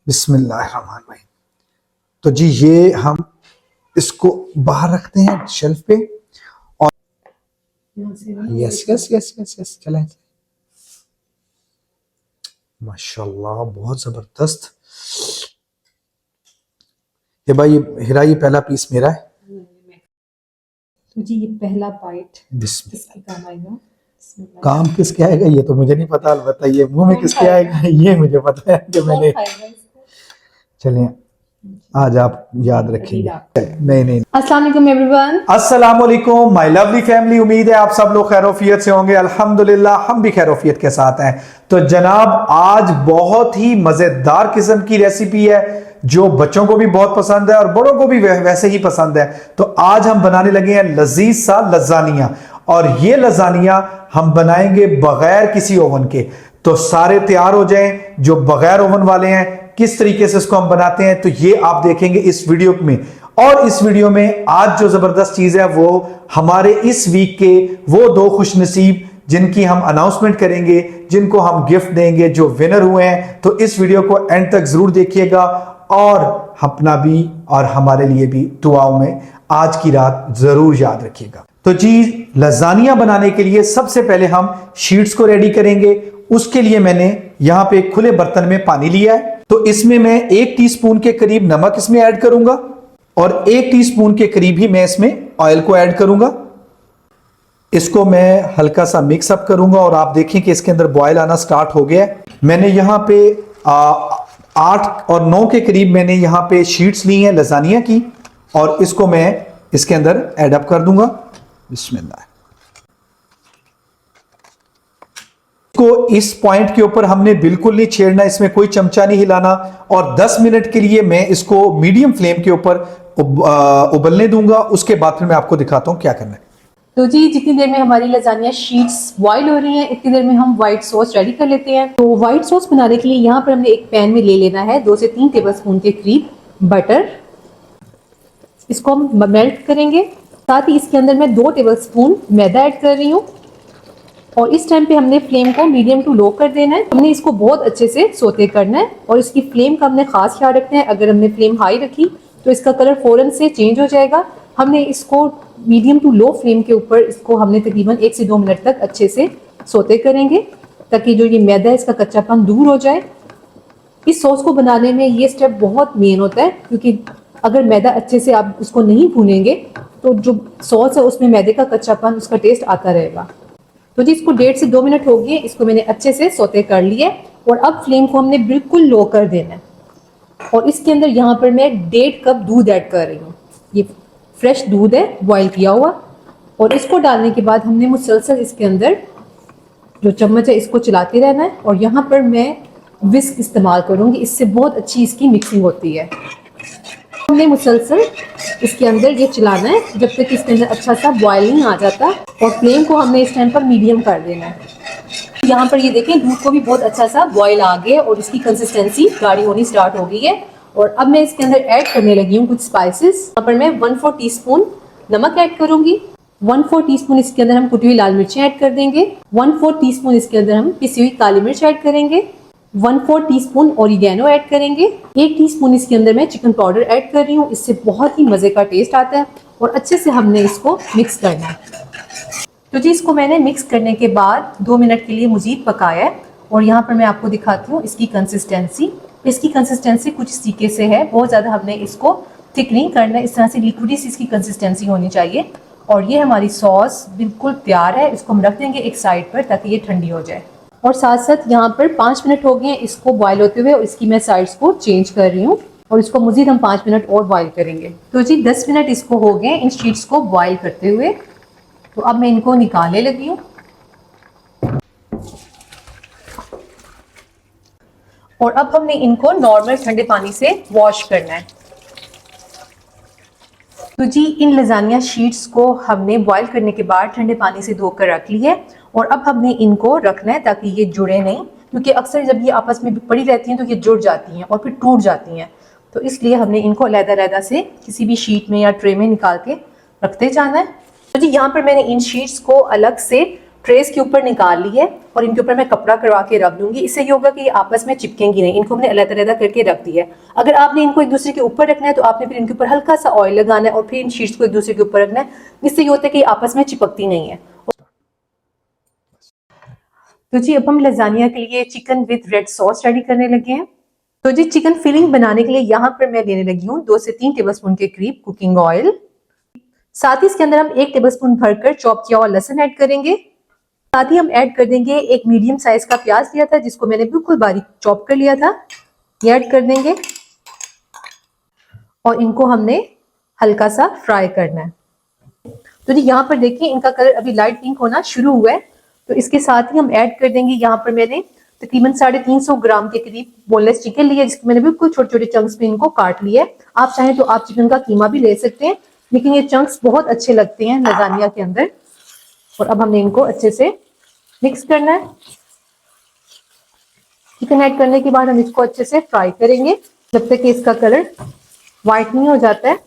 बिस्मिल्लाहिर्रहमानिर्रहीम। तो जी ये हम इसको बाहर रखते हैं शेल्फ पे और yes yes yes yes yes चलें। माशाल्लाह बहुत जबरदस्त। ये भाई हिरा ये पहला पीस मेरा है। तो जी ये पहला बाइट बिस्मिल्लाह। किसके काम आएगा? काम किसके आएगा ये तो मुझे नहीं पता, अलबत्ता ये मुंह में किसके आएगा ये मुझे पता है कि मैंने। चलें आज आप याद रखेंगे। नहीं नहीं। अस्सलाम वालेकुम एवरीवन। अस्सलाम वालेकुम माय लवली फैमिली, उम्मीद है आप सब लोग खैरोफियत से होंगे। अल्हम्दुलिल्लाह हम भी खैरोफियत के साथ हैं। तो जनाब आज बहुत ही मजेदार किस्म की रेसिपी है जो बच्चों को भी बहुत पसंद है और बड़ों को भी वैसे ही पसंद है। तो आज हम बनाने लगे हैं लजीज सा लजानिया, और ये लजानिया हम बनाएंगे बगैर किसी ओवन के। तो सारे तैयार हो जाएं जो बगैर ओवन वाले हैं, किस तरीके से इसको हम बनाते हैं तो ये आप देखेंगे इस वीडियो में। और इस वीडियो में आज जो जबरदस्त चीज है वो हमारे इस वीक के वो दो खुशनसीब जिनकी हम अनाउंसमेंट करेंगे, जिनको हम गिफ्ट देंगे, जो विनर हुए हैं। तो इस वीडियो को एंड तक जरूर देखिएगा और अपना भी और हमारे लिए भी दुआओं में आज की रात जरूर याद रखिएगा। तो जी लजानिया बनाने के लिए सबसे पहले हम शीट्स को रेडी करेंगे। उसके लिए मैंने यहां पे एक खुले बर्तन में पानी लिया है। तो इसमें मैं 1 टीस्पून के करीब नमक इसमें ऐड करूंगा और 1 टीस्पून के करीब ही मैं इसमें ऑयल को ऐड करूंगा। इसको मैं हल्का सा मिक्स अप करूंगा और आप देखें कि इसके अंदर बॉयल आना स्टार्ट हो गया है। मैंने यहां पे 8 और 9 के करीब मैंने यहां पे शीट्स ली हैं लजानिया की, और इसको मैं इसके अंदर ऐड अप कर दूंगा। बिस्मिल्लाह। को इस पॉइंट के ऊपर हमने बिल्कुल नहीं छेड़ना, इसमें कोई चमचा नहीं हिलाना, और 10 मिनट के लिए मैं इसको मीडियम फ्लेम के ऊपर उबलने दूंगा। उसके बाद फिर मैं आपको दिखाता हूं क्या करना है। तो जी जितनी देर में हमारी लजानिया शीट्स बॉईल हो रही हैं इतनी देर में हम व्हाइट सॉस रेडी कर लेते हैं। तो व्हाइट सॉस बनाने के लिए यहाँ पर हमने एक पैन में ले लेना है 2 से 3 टेबलस्पून के करीब बटर। इसको हम मेल्ट करेंगे। साथ ही इसके अंदर मैं 2 टेबलस्पून मैदा ऐड कर रही हूँ और इस टाइम पे हमने फ्लेम को मीडियम टू लो कर देना है। हमने इसको बहुत अच्छे से सोते करना है और इसकी फ्लेम का हमने खास ख्याल रखना है। अगर हमने फ्लेम हाई रखी तो इसका कलर फौरन से चेंज हो जाएगा। हमने इसको मीडियम टू लो फ्लेम के ऊपर इसको हमने तकरीबन 1 से 2 मिनट तक अच्छे से सोते करेंगे ताकि जो ये मैदा है इसका कच्चापन दूर हो जाए। इस सॉस को बनाने में ये स्टेप बहुत मेन होता है क्योंकि अगर मैदा अच्छे से आप उसको नहीं भूनेंगे तो जो सॉस है उसमें मैदे का कच्चापन, उसका टेस्ट आता रहेगा। तो जी इसको 1.5 से 2 मिनट हो गए, इसको मैंने अच्छे से सोते कर लिए और अब फ्लेम को हमने बिल्कुल लो कर देना है। और इसके अंदर यहाँ पर मैं 1.5 कप दूध ऐड कर रही हूँ। ये फ्रेश दूध है बॉईल किया हुआ, और इसको डालने के बाद हमने मुसलसल इसके अंदर जो चम्मच है इसको चलाते रहना है। और यहाँ पर मैं विस्क इस्तेमाल करूँगी, इससे बहुत अच्छी इसकी मिक्सिंग होती है। हमने मुसलसल इसके अंदर ये चलाना है जब तक इसके अंदर अच्छा सा बॉइलिंग आ जाता, और फ्लेम को हमने इस टाइम पर मीडियम कर देना है। यहाँ पर ये देखें दूध को भी बहुत अच्छा सा बॉयल आ गया और इसकी कंसिस्टेंसी गाढ़ी होनी स्टार्ट हो गई है। और अब मैं इसके अंदर ऐड करने लगी हूँ कुछ स्पाइसेस। यहाँ पर मैं 1/4 टीस्पून नमक ऐड करूंगी। 1/4 टीस्पून इसके अंदर हम कुटी हुई लाल मिर्चें ऐड कर देंगे। 1/4 टीस्पून इसके अंदर हम पिसी हुई काली मिर्च ऐड करेंगे। 1/4 टीस्पून ऑरिगेनो ऐड करेंगे। 1 टीस्पून इसके अंदर मैं चिकन पाउडर ऐड कर रही हूँ, इससे बहुत ही मज़े का टेस्ट आता है। और अच्छे से हमने इसको मिक्स करना है। तो जी इसको मैंने मिक्स करने के बाद 2 मिनट के लिए मज़ीद पकाया है। और यहाँ पर मैं आपको दिखाती हूँ इसकी कंसिस्टेंसी। इसकी कंसिस्टेंसी कुछ इस तरीके से है, बहुत ज़्यादा हमने इसको थिक नहीं करना है, इस तरह से लिक्विडी सी इसकी कंसिस्टेंसी होनी चाहिए। और ये हमारी सॉस बिल्कुल तैयार है। इसको हम रख देंगे एक साइड पर ताकि ये ठंडी हो जाए। और साथ साथ यहाँ पर 5 मिनट हो गए हैं इसको बॉयल होते हुए, और इसकी मैं साइड्स को चेंज कर रही हूँ और इसको मज़ीद हम 5 मिनट और बॉयल करेंगे। तो जी 10 मिनट इसको हो गए इन शीट्स को बॉयल करते हुए। तो अब मैं इनको निकालने लगी हूँ और अब हमने इनको नॉर्मल ठंडे पानी से वॉश करना है। तो जी इन लजानिया शीट्स को हमने बॉईल करने के बाद ठंडे पानी से धोकर रख ली है और अब हमने इनको रखना है ताकि ये जुड़े नहीं, क्योंकि अक्सर जब ये आपस में पड़ी रहती हैं तो ये जुड़ जाती हैं और फिर टूट जाती हैं। तो इसलिए हमने इनको अलग-अलग से किसी भी शीट में या ट्रे में निकाल के रखते जाना है। तो जी यहाँ पर मैंने इन शीट्स को अलग से ट्रेस के ऊपर निकाल ली है और इनके ऊपर मैं कपड़ा करवा के रख दूंगी। इससे ये होगा कि ये आपस में चिपकेंगी नहीं। इनको हमने अलग-अलग करके रख दिया है। अगर आपने इनको एक दूसरे के ऊपर रखना है तो आपने फिर इनके ऊपर हल्का सा ऑयल लगाना है और फिर इन शीट्स को एक दूसरे के ऊपर रखना है। इससे ये होता है कि आपस में चिपकती नहीं है। तो जी अब हम लजानिया के लिए chicken with red sauce ready करने लगे हैं। तो जी चिकन फिलिंग बनाने के लिए यहाँ पर मैं लेने लगी हूँ 2 से 3 टेबलस्पून के करीब कुकिंग ऑयल। साथ ही इसके अंदर हम 1 टेबलस्पून भरकर चॉप किया हुआ लहसुन ऐड करेंगे। साथ ही हम ऐड कर देंगे एक मीडियम साइज का प्याज लिया था जिसको मैंने बिल्कुल बारीक चॉप कर लिया था, ये ऐड कर देंगे और इनको हमने हल्का सा फ्राई करना है। तो जी यहाँ पर देखिए इनका कलर अभी लाइट पिंक होना शुरू हुआ है। तो इसके साथ ही हम ऐड कर देंगे, यहाँ पर मैंने तकरीबन 350 ग्राम के करीब बोनलेस चिकन लिया जिसके मैंने बिल्कुल छोटे छोटे चंक्स में इनको काट लिया है। आप चाहें तो आप चिकन का कीमा भी ले सकते हैं, लेकिन ये चंक्स बहुत अच्छे लगते हैं लजानिया के अंदर। और अब हमने इनको अच्छे से मिक्स करना है। चिकन ऐड करने के बाद हम इसको अच्छे से फ्राई करेंगे जब तक कि इसका कलर व्हाइट नहीं हो जाता है।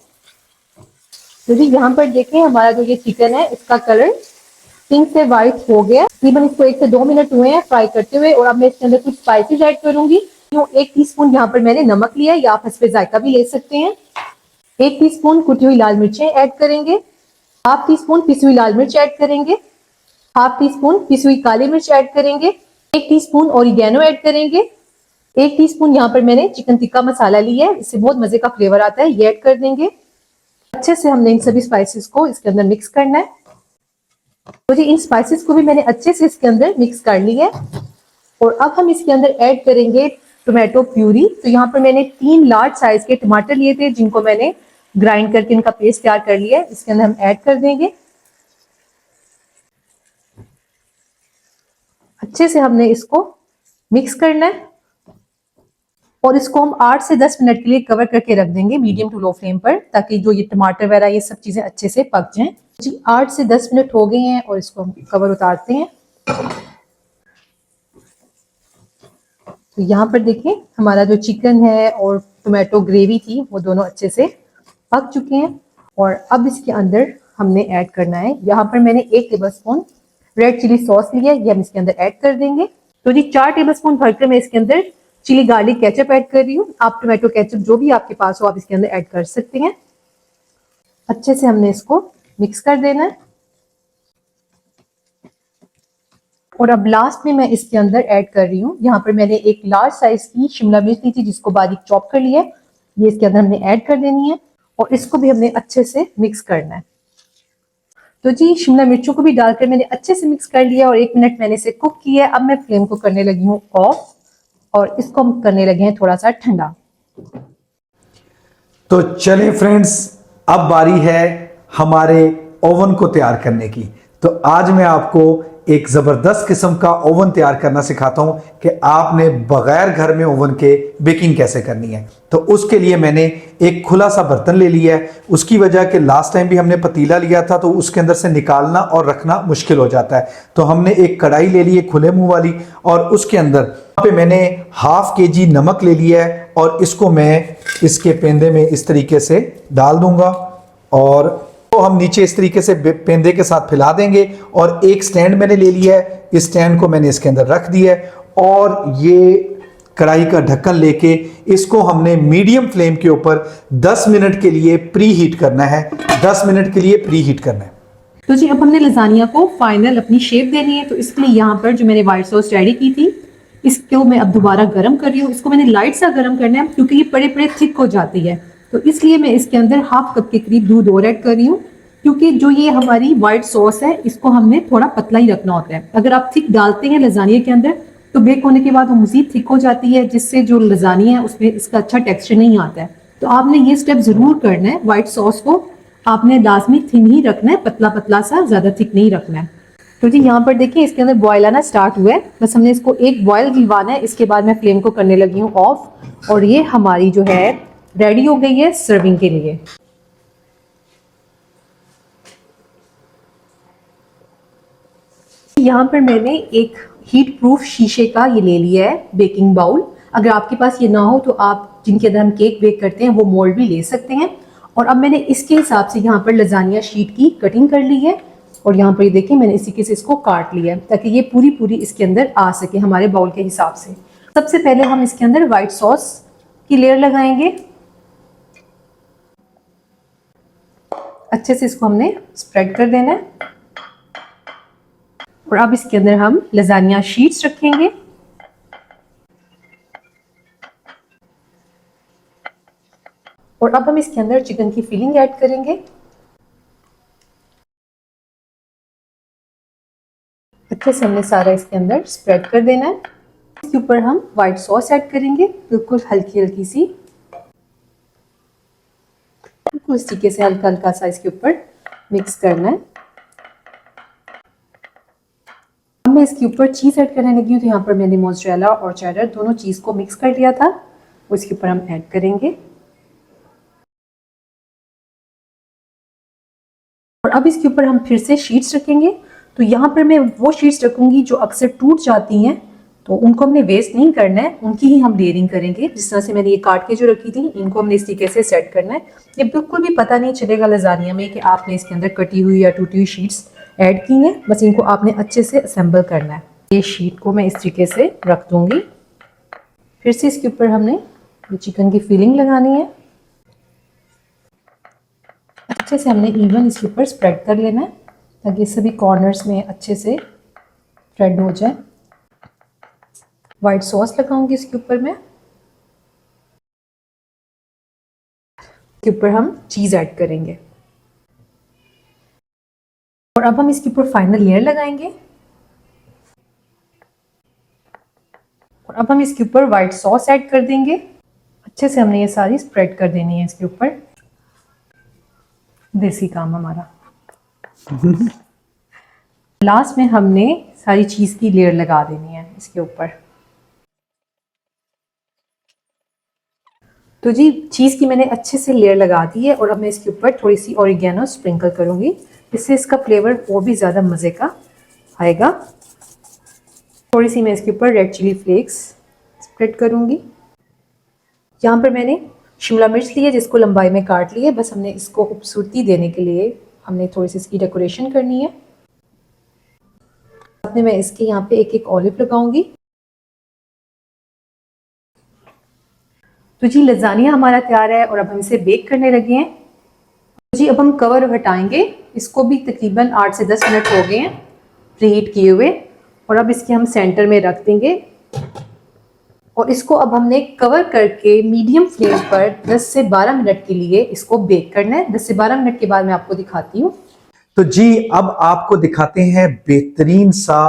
तो जी यहाँ पर देखें हमारा जो ये चिकन है इसका कलर पिंक से व्हाइट हो गया। तकरीबन इसको 1 से 2 मिनट हुए हैं फ्राई करते हुए। और अब मैं इसके अंदर कुछ स्पाइसेस ऐड करूंगी। 1 टीस्पून यहाँ पर मैंने नमक लिया है या आप इस पे जायका भी ले सकते हैं। 1 टीस्पून कुटी हुई लाल मिर्चें ऐड करेंगे। हाफ टी स्पून पिसी हुई लाल मिर्च ऐड करेंगे। हाफ टी स्पून पिसी हुई काली मिर्च ऐड करेंगे। 1 टीस्पून ओरिगेनो ऐड करेंगे। 1 टीस्पून यहाँ पर मैंने चिकन टिक्का मसाला लिया है, इससे बहुत मजे का फ्लेवर आता है, ये ऐड कर देंगे। अच्छे से हमने इन सभी स्पाइसेस को इसके अंदर मिक्स करना है। तो जी इन स्पाइसेस को भी मैंने अच्छे से इसके अंदर मिक्स कर लिया है। और अब हम इसके अंदर ऐड करेंगे टोमेटो प्यूरी। तो यहाँ पर मैंने 3 लार्ज साइज के टमाटर लिए थे जिनको मैंने ग्राइंड करके इनका पेस्ट तैयार कर लिया है, इसके अंदर हम ऐड कर देंगे। अच्छे से हमने इसको मिक्स करना है और इसको हम 8 से 10 मिनट के लिए कवर करके रख देंगे मीडियम टू लो फ्लेम पर, ताकि जो ये टमाटर वगैरह ये सब चीजें अच्छे से पक जाएं। जी 8 से 10 मिनट हो गए हैं और इसको हम कवर उतारते हैं। तो यहाँ पर देखिए हमारा जो चिकन है और टोमेटो ग्रेवी थी वो दोनों अच्छे से पक चुके हैं। और अब इसके अंदर हमने ऐड करना है, यहाँ पर मैंने 1 टेबलस्पून रेड चिली सॉस लिया है, ये हम इसके अंदर ऐड कर देंगे। तो जी 4 टेबलस्पून भरकर मैं इसके अंदर चिली गार्लिक केचप ऐड कर रही हूँ। आप टोमेटो केचप जो भी आपके पास हो आप इसके अंदर ऐड कर सकते हैं। अच्छे से हमने इसको मिक्स कर देना है। और अब लास्ट में मैं इसके अंदर ऐड कर रही हूँ, यहाँ पर मैंने एक लार्ज साइज की शिमला मिर्च ली थी जिसको बारीक चॉप कर लिया है, ये इसके अंदर हमने ऐड कर देनी है और इसको भी हमने अच्छे से मिक्स करना है। तो जी शिमला मिर्चों को भी डालकर मैंने अच्छे से मिक्स कर लिया और 1 मिनट मैंने इसे कुक किया है। अब मैं फ्लेम को करने लगी हूँ ऑफ और इसको हम करने लगे हैं थोड़ा सा ठंडा। तो चलें फ्रेंड्स, अब बारी है हमारे ओवन को तैयार करने की। तो आज मैं आपको एक जबरदस्त किस्म का ओवन तैयार करना सिखाता हूं कि आपने बगैर घर में ओवन के बेकिंग कैसे करनी है। तो उसके लिए मैंने एक खुला सा बर्तन ले लिया है। उसकी वजह कि लास्ट टाइम भी हमने पतीला लिया था तो उसके अंदर से निकालना और रखना मुश्किल हो जाता है। तो हमने एक कढ़ाई ले ली है खुले मुंह वाली और उसके अंदर पे मैंने ½ kg नमक ले लिया है और इसको मैं इसके पेंदे में इस तरीके से डाल दूंगा और तो हम नीचे इस तरीके से पेंदे के साथ फैला देंगे। और एक स्टैंड मैंने ले लिया है, इस स्टैंड को मैंने इसके अंदर रख दिया है और ये कढ़ाई का ढक्कन लेके इसको हमने मीडियम फ्लेम के ऊपर 10 मिनट के लिए प्री हीट करना है। 10 मिनट के लिए प्री हीट करना है। तो जी अब हमने लजानिया को फाइनल अपनी शेप देनी है। तो इसके लिए यहाँ पर जो मैंने व्हाइट सॉस रेडी की थी इसको मैं अब दोबारा गर्म कर रही हूँ। इसको मैंने लाइट सा गर्म करना है क्योंकि ये बड़े बड़े थिक हो जाती है। तो इसलिए मैं इसके अंदर ½ कप के करीब दूध और ऐड कर रही हूँ, क्योंकि जो ये हमारी व्हाइट सॉस है इसको हमने थोड़ा पतला ही रखना होता है। अगर आप थिक डालते हैं लजानिया के अंदर तो बेक होने के बाद वो मजीद थिक हो जाती है, जिससे जो लजानिया है उसमें इसका अच्छा टेक्सचर नहीं आता है। तो आपने ये स्टेप जरूर करना है, व्हाइट सॉस को आपने लाजमी थिन ही रखना है, पतला पतला सा, ज्यादा थिक नहीं रखना है। तो जी यहाँ पर देखिए इसके अंदर बॉयल आना स्टार्ट हुआ है, बस हमने इसको एक बॉयल दिलवाना है। इसके बाद मैं फ्लेम को करने लगी हूँ ऑफ और ये हमारी जो है रेडी हो गई है सर्विंग के लिए। यहाँ पर मैंने एक हीट प्रूफ शीशे का ये ले लिया है बेकिंग बाउल। अगर आपके पास ये ना हो तो आप जिनके अंदर हम केक बेक करते हैं वो मोल्ड भी ले सकते हैं। और अब मैंने इसके हिसाब से यहाँ पर लजानिया शीट की कटिंग कर ली है और यहाँ पर ये देखिए मैंने इसी के से इसको काट लिया है ताकि ये पूरी पूरी इसके अंदर आ सके हमारे बाउल के हिसाब से। सबसे पहले हम इसके अंदर व्हाइट सॉस की लेयर लगाएंगे। अच्छे से इसको हमने स्प्रेड कर देना है। और अब इसके अंदर हम लजानिया शीट्स रखेंगे। और अब हम इसके अंदर चिकन की फिलिंग ऐड करेंगे। अच्छे से हमने सारा इसके अंदर स्प्रेड कर देना है। इसके ऊपर हम व्हाइट सॉस ऐड करेंगे, बिल्कुल हल्की हल्की सी, बिल्कुल इस तरीके से हल्का हल्का सा इसके ऊपर मिक्स करना है। अब मैं इसके ऊपर चीज ऐड करने लगी हूँ, तो यहाँ पर मैंने मोज़रेला और चेडर दोनों चीज को मिक्स कर लिया था, वो इसके ऊपर हम ऐड करेंगे। और अब इसके ऊपर हम फिर से शीट्स रखेंगे। तो यहाँ पर मैं वो शीट्स रखूंगी जो अक्सर टूट जाती हैं, तो उनको हमने वेस्ट नहीं करना है, उनकी ही हम लेयरिंग करेंगे। जिस तरह से मैंने ये काट के जो रखी थी, इनको हमने इस तरीके से सेट करना है। ये बिल्कुल भी पता नहीं चलेगा लजानिया में कि आपने इसके अंदर कटी हुई या टूटी हुई शीट्स ऐड की हैं, बस इनको आपने अच्छे से असेंबल करना है। ये शीट को मैं इस तरीके से रख दूंगी। फिर से इसके ऊपर हमने चिकन की फिलिंग लगानी है। अच्छे से हमने इवन इसके ऊपर स्प्रेड कर लेना है ताकि सभी कॉर्नर्स में अच्छे से स्प्रेड हो जाए। व्हाइट सॉस लगाऊंगी इसके ऊपर मैं। इसके ऊपर हम चीज ऐड करेंगे और अब हम इसके ऊपर फाइनल लेयर लगाएंगे। और अब हम इसके ऊपर व्हाइट सॉस ऐड कर देंगे। अच्छे से हमने ये सारी स्प्रेड कर देनी है इसके ऊपर। देसी काम हमारा। लास्ट में हमने सारी चीज की लेयर लगा देनी है इसके ऊपर। तो जी चीज की मैंने अच्छे से लेयर लगा दी है और अब मैं इसके ऊपर थोड़ी सी ऑरिगेनो स्प्रिंकल करूंगी, इससे इसका फ्लेवर और भी ज्यादा मजे का आएगा। थोड़ी सी मैं इसके ऊपर रेड चिली फ्लेक्स स्प्रेड करूंगी। यहाँ पर मैंने शिमला मिर्च ली है जिसको लंबाई में काट ली है, बस हमने इसको खूबसूरती देने के लिए हमने थोड़ी सी इसकी डेकोरेशन करनी है। साथ में मैं इसके यहाँ पे एक एक ऑलिव लगाऊंगी। तो जी लजानिया हमारा तैयार है और अब हम इसे बेक करने लगे हैं। तो जी अब हम कवर हटाएंगे, इसको भी तकरीबन 8 से 10 मिनट हो गए हैं प्रीहीट किए हुए। और अब इसके हम सेंटर में रख देंगे और इसको अब हमने कवर करके मीडियम फ्लेम पर 10 से 12 मिनट के लिए इसको बेक करना है। 10 से 12 मिनट के बाद मैं आपको दिखाती हूँ। तो जी अब आपको दिखाते हैं बेहतरीन सा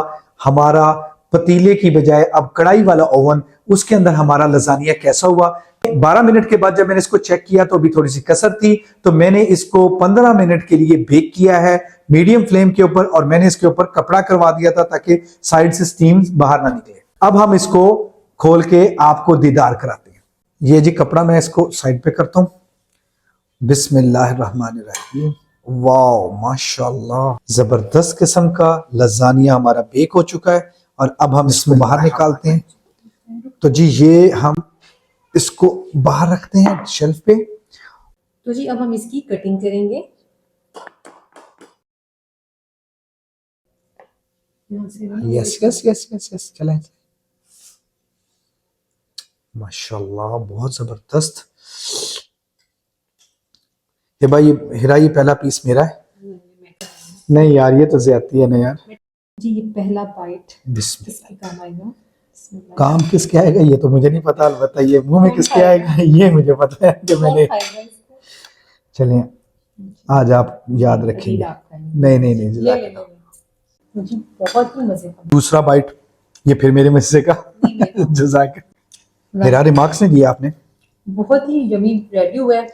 हमारा पतीले की बजाय अब कढ़ाई वाला ओवन, उसके अंदर हमारा लजानिया कैसा हुआ। 12 मिनट के बाद जब मैंने इसको चेक किया तो अभी थोड़ी सी कसर थी, तो मैंने इसको 15 मिनट के लिए बेक किया है मीडियम फ्लेम के ऊपर और मैंने इसके ऊपर कपड़ा करवा दिया था ताकि साइड से स्टीम बाहर ना निकले। अब हम इसको खोल के आपको दीदार कराते हैं। ये जी कपड़ा मैं इसको साइड पे करता हूं। बिस्मिल्लाहिर्रहमानिर्रहीम। वाओ माशाल्लाह, जबरदस्त किस्म का लजानिया हमारा बेक हो चुका है और अब हम इसको बाहर निकालते हैं। तो जी ये हम इसको बाहर रखते हैं शेल्फ पे। तो जी अब हम इसकी कटिंग करेंगे। Yes yes yes yes yes चलें। माशाल्लाह बहुत जबरदस्त। ये भाई हिरा ये पहला पीस मेरा है। नहीं यार ये तो ज्यादती है ना यार। जी ये पहला बाइट बिस्मिल्लाह। किसके काम आएगा? काम किसके आएगा ये तो मुझे नहीं पता, अलबत्ता ये मुंह में किसके आएगा ये मुझे पता है कि मैंने। चलिए आज आप याद रखेंगे। नहीं नहीं नहीं मुझे बहुत ही मजे का। दूसरा बाइट ये फिर मेरे मजे का। जज़ाक। मेरा रिमार्क्स नहीं दिया आपने। बहुत ही यमी रेडी हुआ है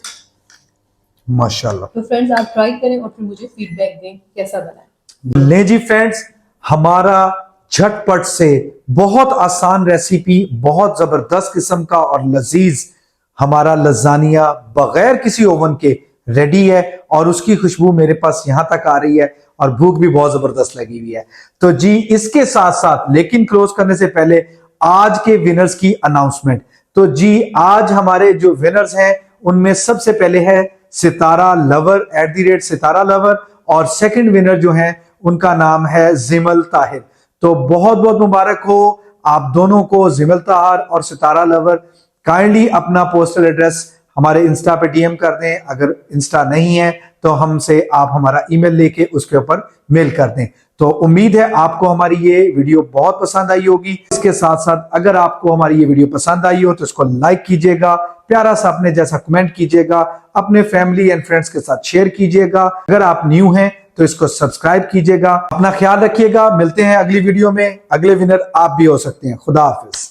माशाल्लाह। तो फ्रेंड्स आप ट्राई करें और फिर मुझे फीडबैक दें कैसा बना है। ले जी फ्रेंड्स, हमारा झटपट से बहुत आसान रेसिपी, बहुत जबरदस्त किस्म का और लजीज हमारा लजानिया बगैर किसी ओवन के रेडी है और उसकी खुशबू मेरे पास यहां तक आ रही है और भूख भी बहुत जबरदस्त लगी हुई है। तो जी इसके साथ साथ लेकिन क्लोज करने से पहले आज के विनर्स की अनाउंसमेंट। तो जी आज हमारे जो विनर्स हैं उनमें सबसे पहले है सितारा लवर @ सितारा लवर और सेकंड विनर जो है उनका नाम है जिमल ताहिर। तो बहुत बहुत मुबारक हो आप दोनों को, जिमल ताहिर और सितारा लवर। काइंडली अपना पोस्टल एड्रेस हमारे इंस्टा पे डीएम कर दें। अगर इंस्टा नहीं है तो हमसे आप हमारा ईमेल लेके उसके ऊपर मेल कर दें। तो उम्मीद है आपको हमारी ये वीडियो बहुत पसंद आई होगी। इसके साथ साथ अगर आपको हमारी ये वीडियो पसंद आई हो तो इसको लाइक कीजिएगा, प्यारा सा अपने जैसा कमेंट कीजिएगा, अपने फैमिली एंड फ्रेंड्स के साथ शेयर कीजिएगा। अगर आप न्यू हैं तो इसको सब्सक्राइब कीजिएगा। अपना ख्याल रखिएगा, मिलते हैं अगली वीडियो में। अगले विनर आप भी हो सकते हैं। खुदा हाफिज।